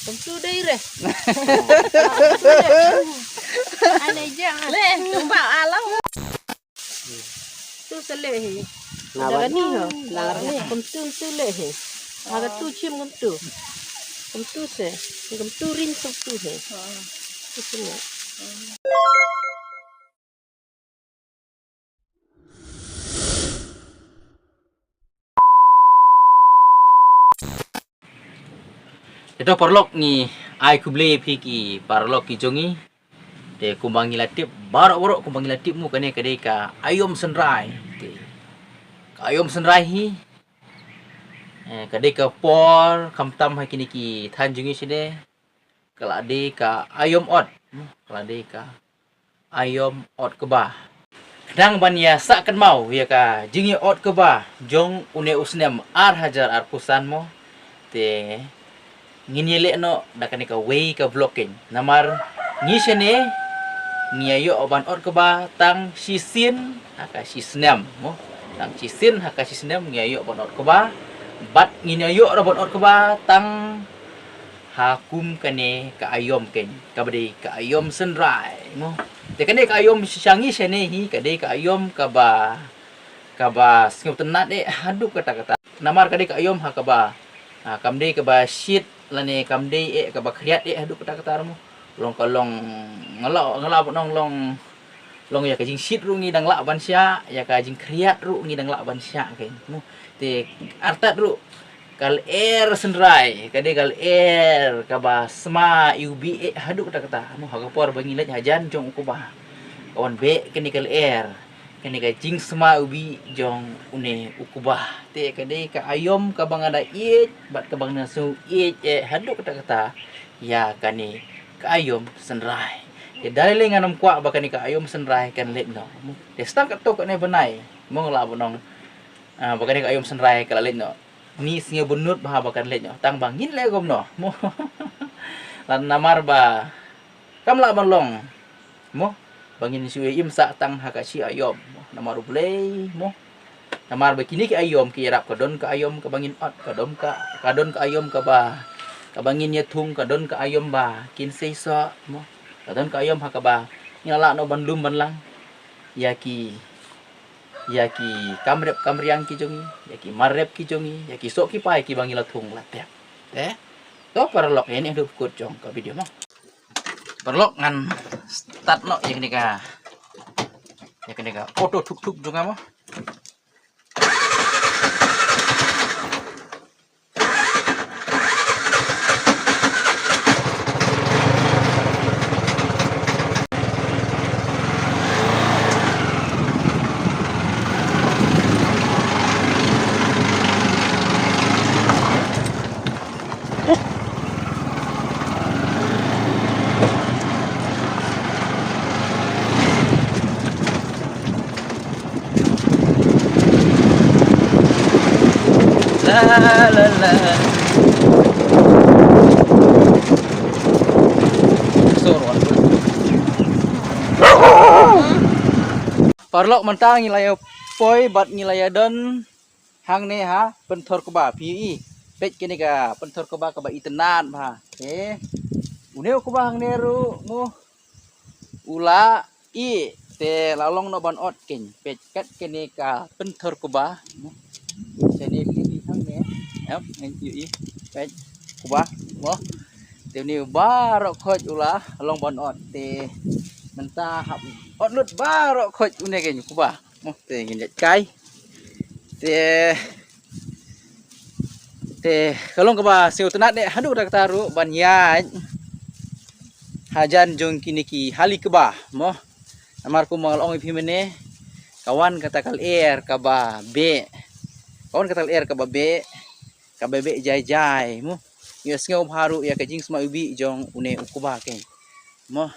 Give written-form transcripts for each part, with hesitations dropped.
Kom tu dai re. Aneh jangan. Le, tumbak alang. Tu sele he. Daga ni ho. Daga ni kom tu le he. Aga tu chim kom tu. Kom tu se. Kom tu rin kom tu he. Tu sele. Ito parlok ni ai kuble piki parlok ki jongi te kumbangi latip barok kumbangi latip mu kane kadai ka ayom senrai te ka ayom senrai hi kadai ka por kamtam ha kini ki than jongi side kala de ka ayom ot kala de ka ayom ot ke ba kadang ban ya sakkan mau ya ka jingi ot ke ba jong une usnem ar hajar ar pusan mo te nginile no dakane ka way ka blocking namar ngisene ngiayo oban ot ka ba tang sisin haka sisnem mo tang sisin haka sisnem ngiayo oban ot ka ba bat nginyayo oban ot ka ba tang hakum kane ka ayom ken kabade ka ayom senrai mo te kane ka ayom sisangi sene hi kade ka ayom ka ba singop tenat haduk kata-kata namar kade ka ayom haka ba kamde ka ba shit lane kamde ka ba kriat haduk kata-kata mo long kalong ngala nong long ya ka jing shit ru ngi dang la ban sia ya ka jing kriat ru ngi dang la ban sia ken mo te artat ru kal air senrai kade kal air ka ba sma ubi haduk kata-kata mo haga por bangilat hajan jong ko ba kawan be kene kal air kene ka jing sma ubi jong une ukubah te kade ka ayom ka bangada bat ka bang nasu haduk kata-kata ya kane ka ayom senrai te dalile nganam kwa ba kane ka ayom senrai kan let no te stak to kane benai mo ngla bonong ba kane ka ayom senrai kala let no ni singa bunut bah ba kan let no tang bangin le gom no mo lan namar ba kam la balong mo bangin suwe imsa tang hakashi ayom namar play mo namar begini ki ayom ki rap kadon ka ayom ka bangin ot kadon ka ayom ka ba ka bangin ya thung kadon ka ayom ba kin seisa mo kadon ka ayom ha ka ba nyala no bandum banlang yaki kamriang ki jongi yaki marep ki jongi yaki sok ki pai ki bangila thung latep to parlok ini ada kut jong ka video mo parlok ngan start no yang ni ka foto thuk jonga mo la parlok mentang ngilaya poi bat ngilaya don hang ne ha pentor ke ba pi pet kini ka pentor ke ba itenan ha uneu ke ba hang ne ru mu ula te lalong no ban ot ken pet kat kini ka pentor ke ba seni pi hang ne ngan pi pet ke ba mo te ni barok khoj ula long ban ot te mentah ot lut barok khoj une ken ke ba mo te ngin kai te kalong ke ba siu tenat de hadu dak taru ban ya hajan jong kini ki hali ke ba mo amar ku mangal ong pi mene kawan kata kal air ka ba be kawan kata air ka ba be jai mo yes ngau haru ya ka jing sma ubi jong une ukuba ken mo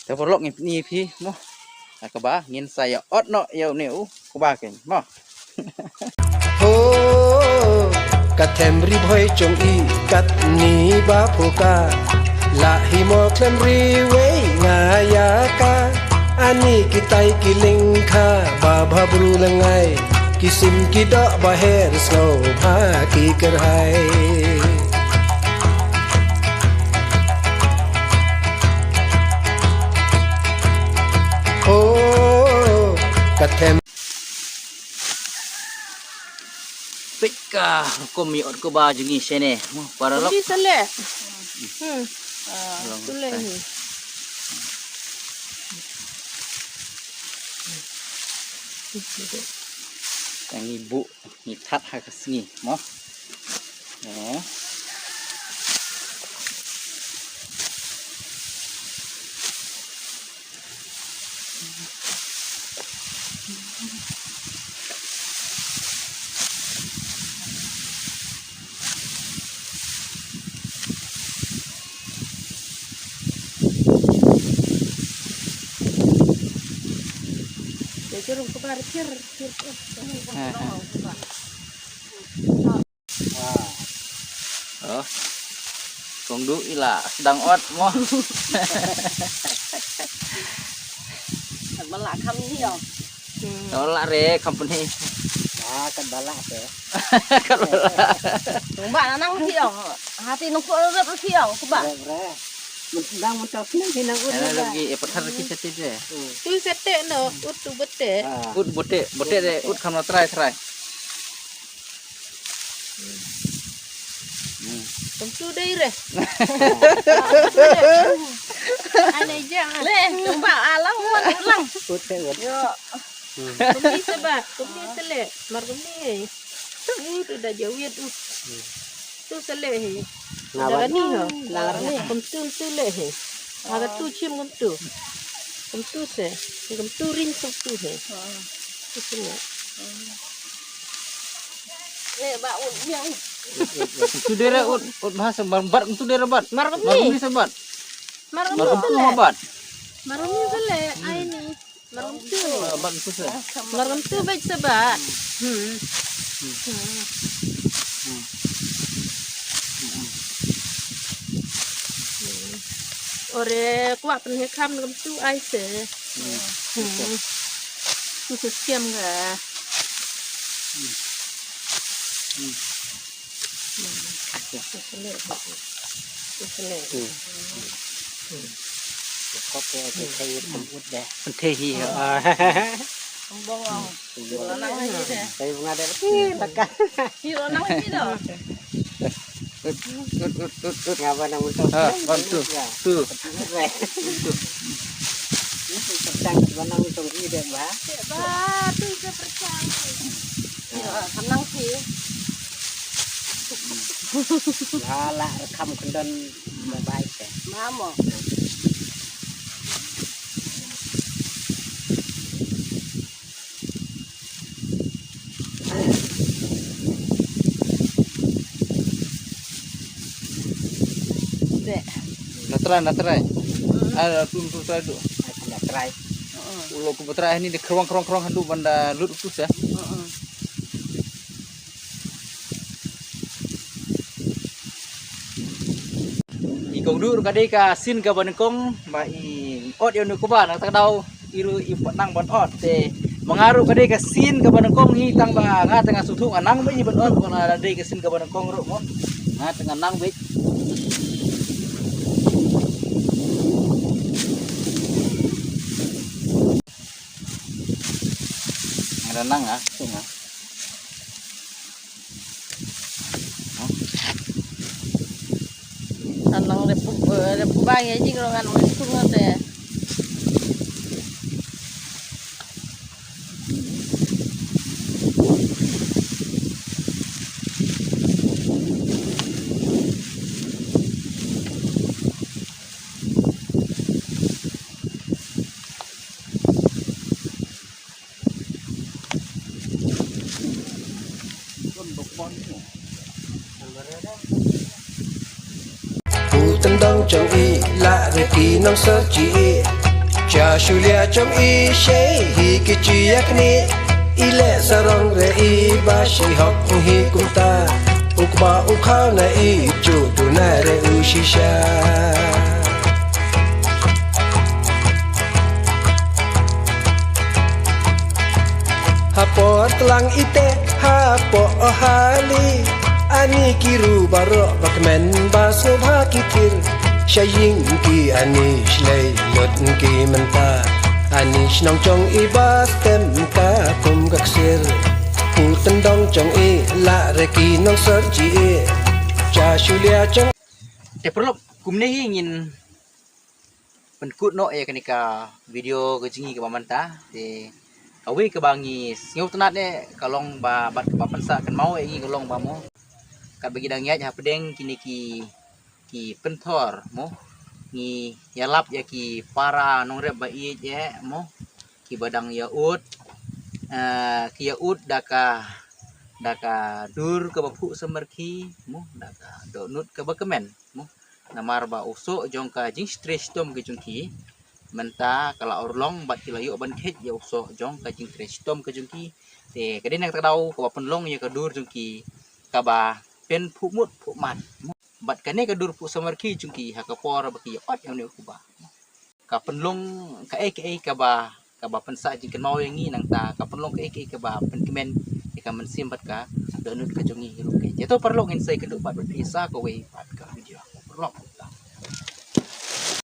te porlok ni pi mo ka ba ngin saya ot no ya une ukuba ken mo katemri boy chong i kat ni ba phoka la hi mo klemri we ngaya ka ani kitai kiling kha ba bhabru langai kisim ki da baher snow bha ki karhai ko mi ot ko ba jungi sene. Para lok. Di sele. Long Sele tay. ni. Yang ibu ni tat ha ka singi mo. Eh. Jadi rum kebar kir. Oh. Kong du ila sedang ot mo. Balak kami ni yo. Tolak re company. Kan balak ya. Tumba nang ti yo. Hati nung ko rep ti yo, kuba. Mendang mentok nang hinang Ana lagi petar kita tije. Tu sete no, utu bete. Ut bote de ut kam try. Kum tu dai re. Ane jang. Le, tumba alang ulang. Yo. Kum di seba, kum di sele. Mar kum ni. Tu dah jawit tu. Tu sele he. Daga ni ho. Langar ni kum tu sele he. Aga tu chim kum tu. Kum tu se. Kum tu rin sok tu he. Tu sele. Le ba un yang. Tu dere ut bahasa bat tu dere bat. Mar kum Mar ni. ni sebat. Mar kum Mar tu sele. bat. Mar kum sele. Ai ni. Mar kum tu. Bat tu se. Mar kum tu baik sebat. Ore kuat penuh kam kum tu ai se. Tu siam ga. Pentehi. Bong long. Nang ni de. Saya bunga ada takkan. Yo nang ni do. Ut. Ngapa nang mentok? Bat tu. Tu. Tentang menang mentok ini deh, Mbak. Ba tu ke percaya. Yo kanang si. Halah rekam kendon baik ya. Mamo. De. Natrai. Ada tu try tu. Tidak try. Ulo ku try ni de krong handu banda lut tu ya. Kong du kade ka sin ka banengkong ba i ot yo nu ko ba nang tadau iru i nang bon ot te mengaru kade ka sin ka banengkong hi tang ba nga tengah sutu anang ba i bon ot ko na de ka sin ka banengkong ro mo nga tengah nang be ada nang ah tunga Anang de ba ye jing rongan tu ngote. Tendang trong y lạ về kỳ nông sơ chỉ cha shu lia trong y she hi ki chi yak ni y lệ sarong re y ba shi học hi kum ta uk ba uk khao na y chu tu na re u shi sha hapo tlang ite hapo hali ani kiru baro bakmen baso bhakitir shaying ki ani shlei lot ki menta ani shnong chong ibas tem ka kum gaksir ผู้ตันดองจงเอละเรกีน้องเสิร์จีเอจาชูเลียจง perlu kumne ingin penkut no kanika video kejingi ke mamanta de awi ke bangi singu tenat ne kalong ba bat ke pensa kan mau ingin kalong ba mo kat bagi dang ya pedeng kini ki pentor mo ngi yalap ya ki para nong rep ba i je mo ki badang ya ut ki ya ut daka dur ke bapu semerki mo daka donut ke bakemen mo namar ba usuk jong ka jing stress tom ke jungki menta kala orlong bat kilayu ban khet ya usuk jong ka jing stress tom ke jungki te kadin nak tadau ka penlong ya ka dur jungki ka ba pen phumut phumat bat kane ka dur pu semerki jungki ha ka por ba ki ot yang ne ku ba ka penlong ka ka ba pensa jing kan mau yang ni nang ta ka penlong ka ba pen kemen ka mensim bat ka donut ka jungi ruke jatuh perlu ngin sai keduk pat berpisah ko we pat ka video perlu